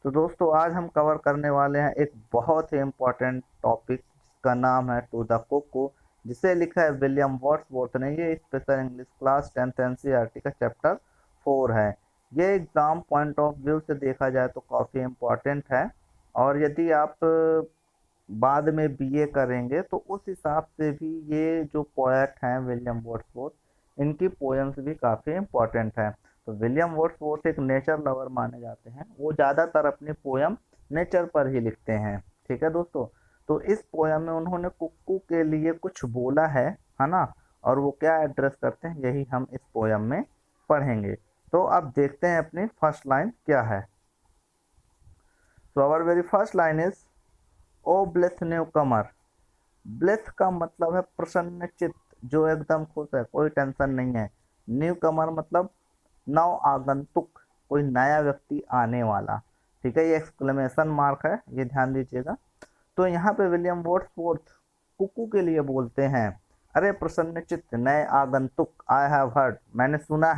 तो दोस्तों आज हम कवर करने वाले हैं एक बहुत ही इम्पोर्टेंट टॉपिक जिसका नाम है टू द कुकू, जिसे लिखा है विलियम वर्ड्सवर्थ ने। ये special English class 10th NCERT का चैप्टर 4 है। ये एग्ज़ाम पॉइंट ऑफ व्यू से देखा जाए तो काफ़ी इम्पोर्टेंट है, और यदि आप बाद में बीए करेंगे तो उस हिसाब से भी ये जो पोएट हैं विलियम वर्ड्सवर्थ, इनकी पोएम्स भी काफ़ी इम्पोर्टेंट है। तो विलियम वर्ड्सवर्थ एक नेचर लवर माने जाते हैं। वो ज़्यादातर अपनी पोयम नेचर पर ही लिखते हैं। ठीक है दोस्तों। तो इस पोयम में उन्होंने कुक्कू के लिए कुछ बोला है ना। और वो क्या एड्रेस करते हैं यही हम इस पोयम में पढ़ेंगे। तो अब देखते हैं अपनी फर्स्ट लाइन क्या है। So our very first line is, O bless new comer. Bless का मतलब है प्रसन्न चित्त, जो एकदम खुश है, कोई टेंशन नहीं है। न्यू कमर मतलब नव आगंतुक, कोई नया व्यक्ति आने वाला। ठीक है, ये एक्सक्लेमेशन मार्क है, ये ध्यान दीजिएगा। तो यहाँ पे विलियम वर्ड्सवर्थ कुकू के लिए बोलते हैं, अरे प्रसन्न चित्त नए आगंतुक, आई हैव हर्ड, मैंने सुना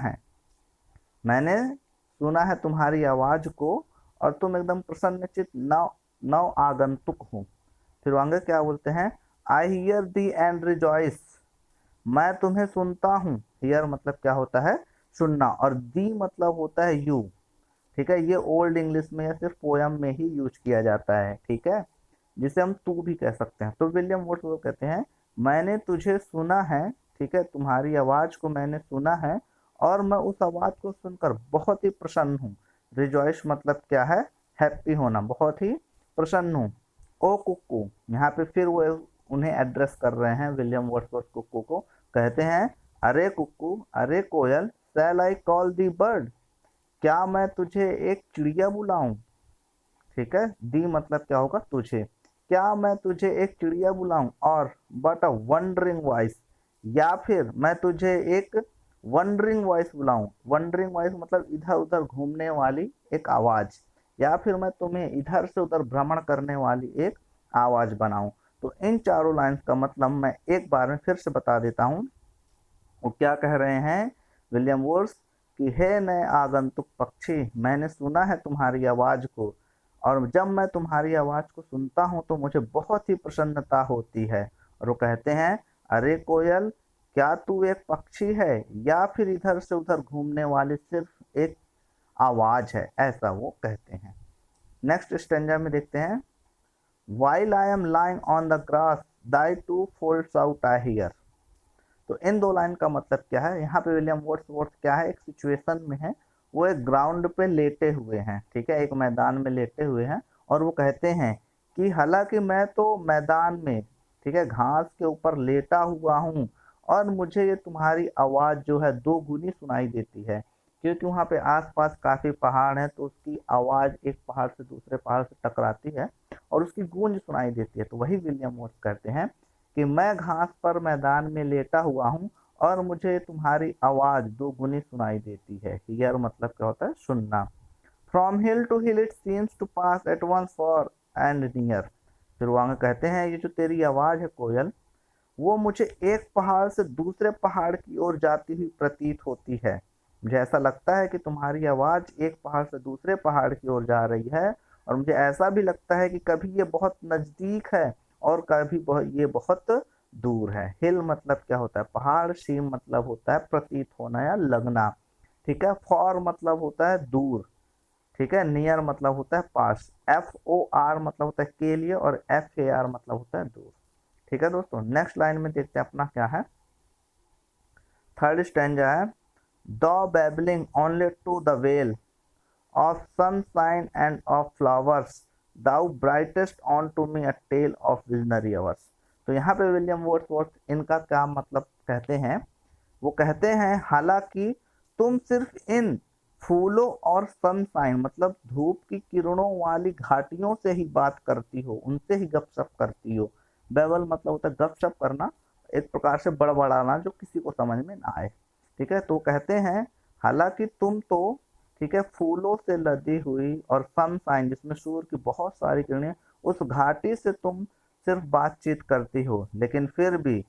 है तुम्हारी आवाज को, और तुम एकदम प्रसन्न चित्त नव नव आगंतुक हो। फिर आगे क्या बोलते हैं, I hear the and rejoice, मैं तुम्हें सुनता हूँ। हियर मतलब क्या होता है, सुनना, और दी मतलब होता है यू। ठीक है, ये ओल्ड इंग्लिश में या सिर्फ पोयम में ही यूज किया जाता है। ठीक है, जिसे हम तू भी कह सकते हैं। तो विलियम वर्ड्सवर्थ कहते हैं, मैंने तुझे सुना है। ठीक है, तुम्हारी आवाज को मैंने सुना है, और मैं उस आवाज को सुनकर बहुत ही प्रसन्न हूँ। रिजॉइस मतलब क्या है, हैप्पी होना, बहुत ही प्रसन्न हूँ। ओ कुक्कू, यहाँ पे फिर वो उन्हें एड्रेस कर रहे हैं, विलियम वर्ड्सवर्थ कुक्कू को। कहते हैं, अरे कुक्कू, अरे कोयल, शैल आई कॉल दी बर्ड, क्या मैं तुझे एक चिड़िया बुलाऊं। ठीक है, दी मतलब क्या होगा, तुझे। क्या मैं तुझे एक चिड़िया बुलाऊं, और बट अ वंडरिंग वॉइस, या फिर मैं तुझे एक वंडरिंग वॉइस बुलाऊं। वंडरिंग वॉइस मतलब इधर उधर घूमने वाली एक आवाज, या फिर मैं तुम्हें इधर से उधर भ्रमण करने वाली एक आवाज बनाऊं। तो इन चारों लाइंस का मतलब मैं एक बार में फिर से बता देता हूँ। वो क्या कह रहे हैं विलियम वुड्स, कि हे नए आगंतुक पक्षी, मैंने सुना है तुम्हारी आवाज को, और जब मैं तुम्हारी आवाज को सुनता हूँ तो मुझे बहुत ही प्रसन्नता होती है। और वो कहते हैं, अरे कोयल, क्या तू एक पक्षी है, या फिर इधर से उधर घूमने वाली सिर्फ एक आवाज है, ऐसा वो कहते हैं। नेक्स्ट स्टेंजा में देखते हैं, while I am lying on the grass, thy two folds out I hear. तो इन दो लाइन का मतलब क्या है, यहाँ पे विलियम वर्ड्सवर्थ क्या है, एक सिचुएशन में है। वो एक ग्राउंड पे लेटे हुए हैं। ठीक है, एक मैदान में लेटे हुए हैं, और वो कहते हैं कि हालांकि मैं तो मैदान में, ठीक है, घास के ऊपर लेटा हुआ हूँ, और मुझे ये तुम्हारी आवाज़ जो है दो गुनी सुनाई देती है, क्योंकि वहाँ पे आसपास काफ़ी पहाड़ हैं, तो उसकी आवाज़ एक पहाड़ से दूसरे पहाड़ से टकराती है, और उसकी गूंज सुनाई देती है। तो वही विलियम वर्ड्स कहते हैं कि मैं घास पर मैदान में लेटा हुआ हूँ, और मुझे तुम्हारी आवाज दो गुनी सुनाई देती है। हियर मतलब क्या होता है, सुनना। From hill to hill it seems to pass at once far and near. फिर वहां कहते हैं, ये जो तेरी आवाज है कोयल, वो मुझे एक पहाड़ से दूसरे पहाड़ की ओर जाती हुई प्रतीत होती है। मुझे ऐसा लगता है कि तुम्हारी आवाज एक पहाड़ से दूसरे पहाड़ की ओर जा रही है, और मुझे ऐसा भी लगता है कि कभी ये बहुत नजदीक है, और कभी ये बहुत दूर है। हिल मतलब क्या होता है, पहाड़। सीम मतलब होता है प्रतीत होना या लगना। ठीक है, फॉर मतलब होता है दूर। ठीक है, नियर मतलब होता है पास। एफ ओ आर मतलब होता है के लिए, और एफ ए आर मतलब होता है दूर। ठीक है दोस्तों, नेक्स्ट लाइन में देखते हैं अपना क्या है। थर्ड स्टैंजा है, the babbling only to the vale of sunshine and of flowers, thou brightest on to me a tale of visionary hours. तो यहाँ पे विलियम वर्ड्सवर्थ इनका क्या मतलब कहते हैं, वो कहते हैं, हालांकि तुम सिर्फ इन फूलों और सनशाइन मतलब धूप की किरणों वाली घाटियों से ही बात करती हो, उनसे ही गपशप करती हो। बेबल मतलब होता है गपशप करना, एक प्रकार से बड़बड़ाना जो किसी को समझ में ना आए। ठीक है, तो कहते हैं, हालांकि तुम तो, ठीक है, फूलों से लदी हुई और सनशाइन जिसमें सूर्य की बहुत सारी किरणें, उस घाटी से तुम सिर्फ बातचीत करती हो, लेकिन फिर भी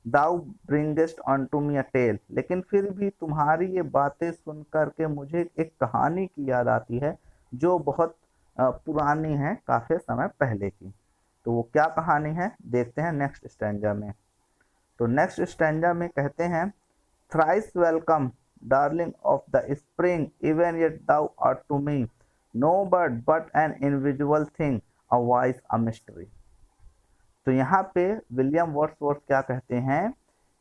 thou bringest on to me a tale, लेकिन फिर भी तुम्हारी ये बातें सुन करके मुझे एक कहानी की याद आती है, जो बहुत पुरानी है, काफ़ी समय पहले की। तो वो क्या कहानी है देखते हैं नेक्स्ट स्टैंजा में। तो नेक्स्ट स्टैंजा में कहते हैं, thrice welcome darling of the spring, even yet thou art to me no bird but an invisible thing, a voice a mystery. तो यहाँ पे विलियम वर्ड्सवर्थ क्या कहते हैं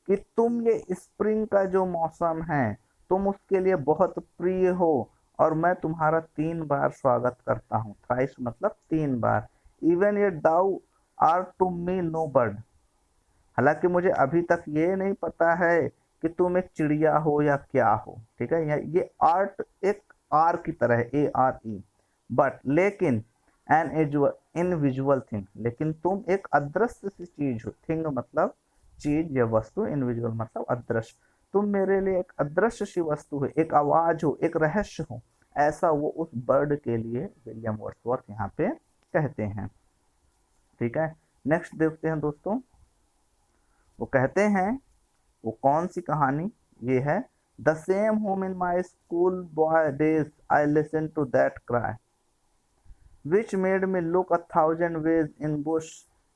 कि तुम ये स्प्रिंग का जो मौसम है तुम उसके लिए बहुत प्रिय हो, और मैं तुम्हारा 3 बार स्वागत करता हूँ। थ्राइस मतलब 3 बार। Even yet thou art to me no bird, हालांकि मुझे अभी तक ये नहीं पता है कि तुम एक चिड़िया हो या क्या हो, ठीक है। ये आर्ट एक आर की तरह है, ARE, बट लेकिन एन इनविजुअल थिंग, लेकिन तुम एक अदृश्य सी चीज हो। थिंग मतलब चीज या वस्तु, इनविजुअल मतलब अदृश्य। तुम मेरे लिए एक अदृश्य सी वस्तु हो, एक आवाज हो, एक रहस्य हो, ऐसा वो उस बर्ड के लिए विलियम वर्ड्सवर्थ यहाँ पे कहते हैं, ठीक है। नेक्स्ट देखते हैं दोस्तों, वो कहते हैं, वो कौन सी कहानी, ये है, the same whom in my school boy days I listen to that cry which made me look 1,000 ways in bush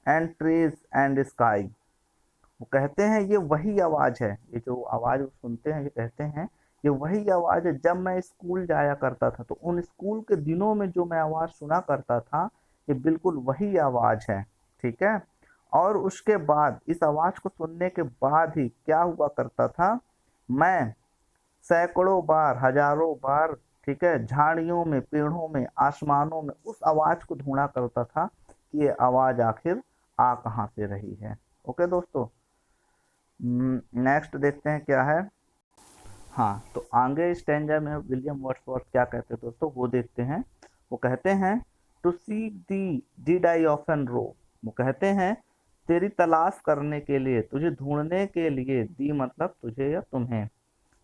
and trees and sky. वो कहते हैं ये वही आवाज है, ये जो आवाज वो सुनते हैं, ये कहते हैं ये वही आवाज है जब मैं स्कूल जाया करता था। तो उन स्कूल के दिनों में जो मैं आवाज सुना करता था, ये बिल्कुल वही आवाज है, ठीक है। और उसके बाद इस आवाज को सुनने के बाद ही क्या हुआ करता था, मैं सैकड़ों बार, हजारों बार, ठीक है, झाड़ियों में, पेड़ों में, आसमानों में उस आवाज को ढूंढा करता था कि ये आवाज आखिर आ कहाँ से रही है। ओके दोस्तों, नेक्स्ट देखते हैं क्या है। हाँ, तो आगे स्टैंजा में विलियम वर्ड्सवर्थ क्या कहते हैं दोस्तों, वो देखते हैं। वो कहते हैं, to seek thee did I often rove. वो कहते हैं तेरी तलाश करने के लिए, तुझे ढूंढने के लिए, दी मतलब तुझे या तुम्हें।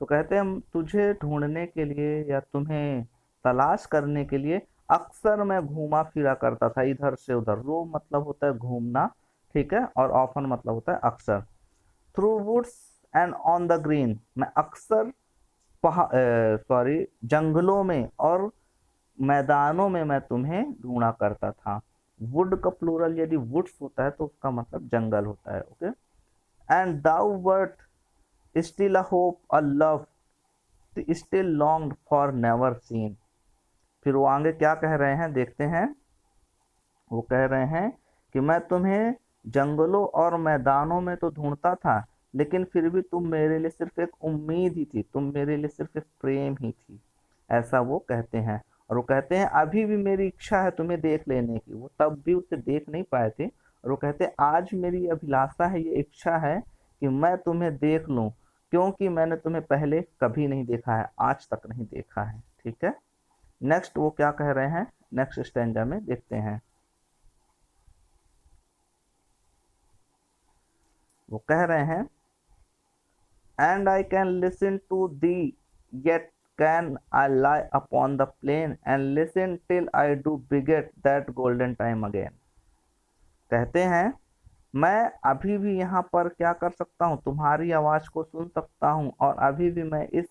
तो कहते हैं तुझे ढूंढने के लिए या तुम्हें तलाश करने के लिए अक्सर मैं घूमा फिरा करता था इधर से उधर। रो मतलब होता है घूमना, ठीक है, और ऑफन मतलब होता है अक्सर। Through woods and on the green, मैं अक्सर जंगलों में और मैदानों में मैं तुम्हें ढूंढा करता था। वुड का प्लूरल यदि वुड्स होता है तो उसका मतलब जंगल होता है, okay. And thou wert still a hope a love still longed for never seen. फिर वो आगे क्या कह रहे हैं देखते हैं। वो कह रहे हैं कि मैं तुम्हें जंगलों और मैदानों में तो ढूंढता था, लेकिन फिर भी तुम मेरे लिए सिर्फ एक उम्मीद ही थी, तुम मेरे लिए सिर्फ एक प्रेम ही थी, ऐसा वो कहते हैं। और वो कहते हैं अभी भी मेरी इच्छा है तुम्हें देख लेने की। वो तब भी उसे देख नहीं पाए थे, और वो कहते हैं आज मेरी अभिलाषा है, ये इच्छा है कि मैं तुम्हें देख लूं, क्योंकि मैंने तुम्हें पहले कभी नहीं देखा है, आज तक नहीं देखा है, ठीक है। नेक्स्ट वो क्या कह रहे हैं, नेक्स्ट स्टैंजा में देखते हैं। वो कह रहे हैं, and I can listen to thee yet can I lie upon the plain and listen till I do beget that golden time again. कहते हैं मैं अभी भी यहाँ पर क्या कर सकता हूँ, तुम्हारी आवाज को सुन सकता हूँ, और अभी भी मैं इस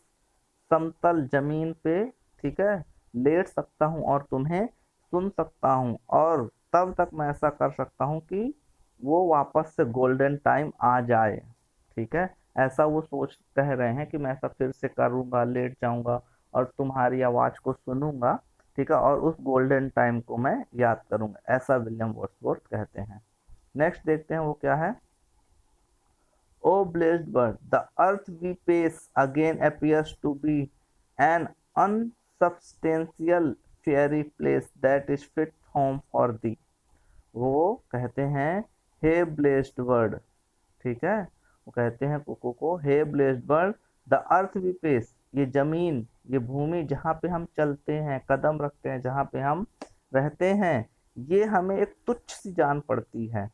समतल जमीन पे, ठीक है, लेट सकता हूँ और तुम्हें सुन सकता हूँ, और तब तक मैं ऐसा कर सकता हूँ कि वो वापस से गोल्डन टाइम आ जाए, ठीक है। ऐसा वो सोच कह रहे हैं कि मैं ऐसा फिर से करूँगा, लेट जाऊँगा और तुम्हारी आवाज़ को सुनूंगा, ठीक है, और उस गोल्डन टाइम को मैं याद करूँगा, ऐसा विलियम वर्ड्सवर्थ कहते हैं। नेक्स्ट देखते हैं वो क्या है। O blessed bird, the earth we pace again appears to be an unsubstantial fairy place that is fit home for thee। वो कहते हैं हे ब्लेस्ड बर्ड, ठीक है, वो कहते हैं कुकू को, हे blessed bird, the earth we pace, ये जमीन, ये भूमि जहाँ पे हम चलते हैं, कदम रखते हैं, जहाँ पे हम रहते हैं, ये हमें एक तुच्छ सी जान पड़ती है,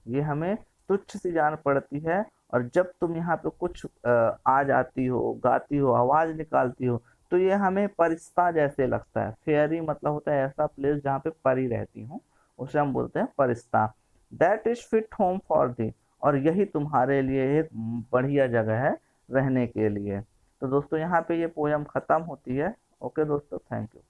ये हमें तुच्छ सी जान पड़ती है। और जब तुम यहाँ पे कुछ आ जाती हो, गाती हो, आवाज निकालती हो, तो ये हमें परिस्ता जैसे लगता है। फेयरी मतलब होता है ऐसा प्लेस जहाँ पे परी रहती हूँ, उसे हम बोलते हैं परिस्ता। That is fit home for thee, और यही तुम्हारे लिए एक बढ़िया जगह है रहने के लिए। तो दोस्तों यहाँ पे ये पोयम खत्म होती है। ओके दोस्तों, थैंक यू।